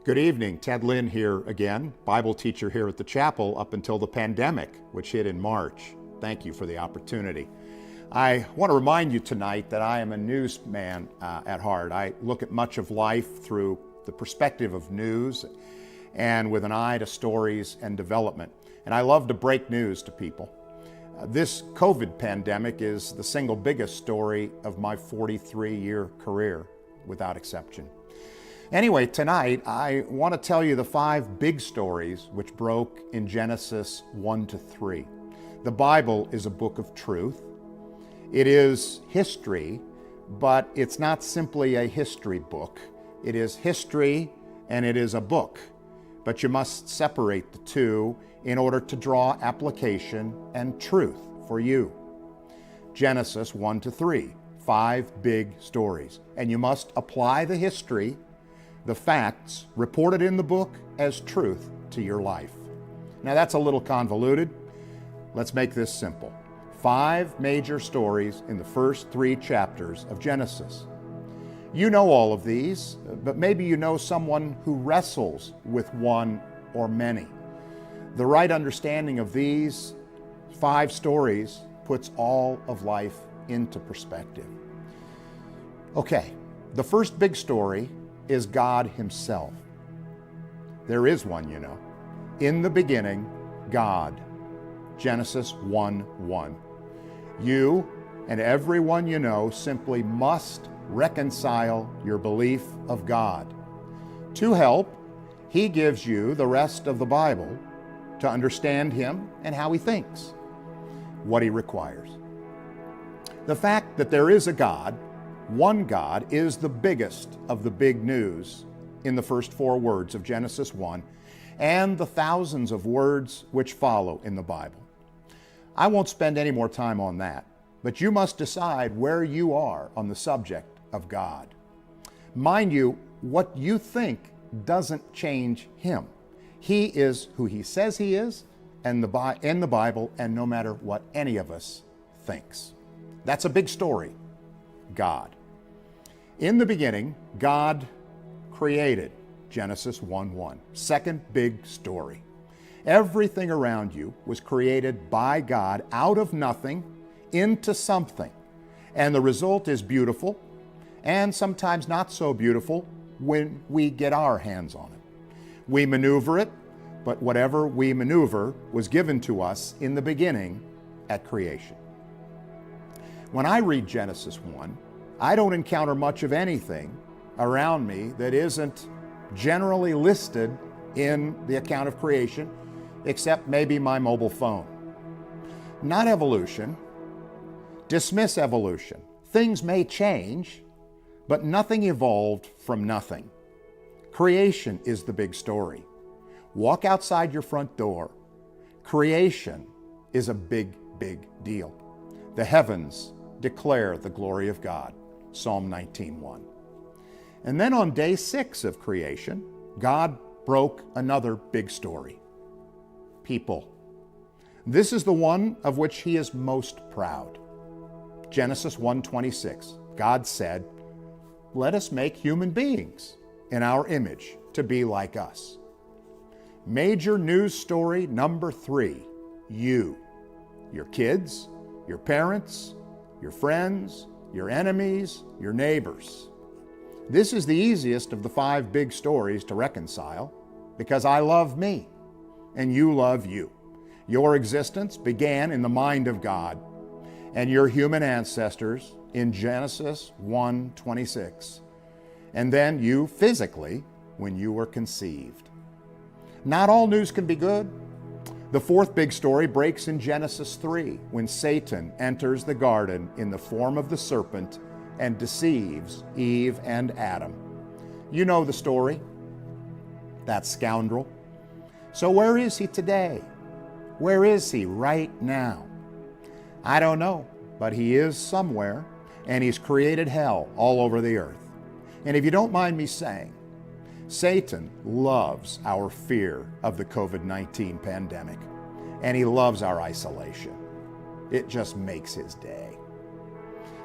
Good evening. Ted Lynn here again, Bible teacher here at the chapel up until the pandemic, which hit in March. Thank you for the opportunity. I want to remind you tonight that I am a newsman at heart. I look at much of life through the perspective of news and with an eye to stories and development. And I love to break news to people. This COVID pandemic is the single biggest story of my 43-year career, without exception. Anyway, tonight I want to tell you the 5 big stories which broke in Genesis 1-3. The Bible is a book of truth. It is history, but it's not simply a history book. It is history and it is a book, but you must separate the two in order to draw application and truth for you. Genesis 1-3, 5 big stories, and you must apply the history, the facts reported in the book as truth to your life. Now that's a little convoluted. Let's make this simple. 5 major stories in the first 3 chapters of Genesis. You know all of these, but maybe you know someone who wrestles with one or many. The right understanding of these 5 stories puts all of life into perspective. Okay, the first big story is God Himself. There is one, you know. In the beginning, God. Genesis 1:1. You and everyone you know simply must reconcile your belief of God. To help, He gives you the rest of the Bible to understand Him and how He thinks, what He requires. The fact that there is a God, one God, is the biggest of the big news in the first 4 words of Genesis 1 and the thousands of words which follow in the Bible. I won't spend any more time on that, but you must decide where you are on the subject of God. Mind you, what you think doesn't change Him. He is who He says He is in the Bible, and no matter what any of us thinks. That's a big story. God. In the beginning, God created. Genesis 1:1. Second big story. Everything around you was created by God out of nothing into something. And the result is beautiful and sometimes not so beautiful when we get our hands on it. We maneuver it, but whatever we maneuver was given to us in the beginning at creation. When I read Genesis 1, I don't encounter much of anything around me that isn't generally listed in the account of creation, except maybe my mobile phone. Not evolution. Dismiss evolution. Things may change, but nothing evolved from nothing. Creation is the big story. Walk outside your front door. Creation is a big, big deal. The heavens declare the glory of God. Psalm 19:1. And then on day 6 of creation, God broke another big story. People. This is the one of which He is most proud. Genesis 1:26. God said, "Let us make human beings in our image to be like us." Major news story number 3. You. Your kids, your parents, your friends, your enemies, your neighbors. This is the easiest of the 5 big stories to reconcile because I love me and you love you. Your existence began in the mind of God and your human ancestors in Genesis 1:26, and then you physically when you were conceived. Not all news can be good. The 4th big story breaks in Genesis 3 when Satan enters the garden in the form of the serpent and deceives Eve and Adam. You know the story. That scoundrel. So where is he today? Where is he right now? I don't know, but he is somewhere, and he's created hell all over the earth. And if you don't mind me saying, Satan loves our fear of the COVID-19 pandemic, and he loves our isolation. It just makes his day.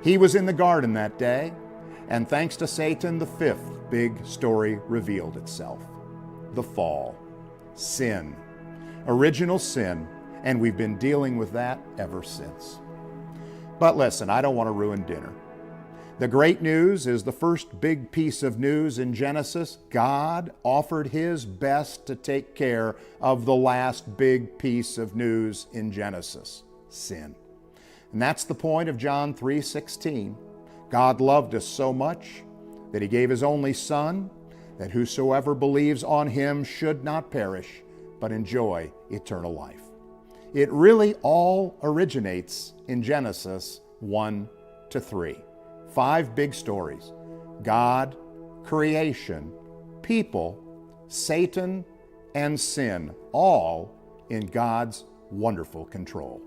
He was in the garden that day, and thanks to Satan, the 5th big story revealed itself. the fall. Sin. Original sin, and we've been dealing with that ever since. But listen, I don't want to ruin dinner. The great news is the first big piece of news in Genesis. God offered His best to take care of the last big piece of news in Genesis, sin. And that's the point of John 3:16. God loved us so much that He gave His only Son, that whosoever believes on Him should not perish, but enjoy eternal life. It really all originates in Genesis 1-3. 5 big stories: God, creation, people, Satan, and sin, all in God's wonderful control.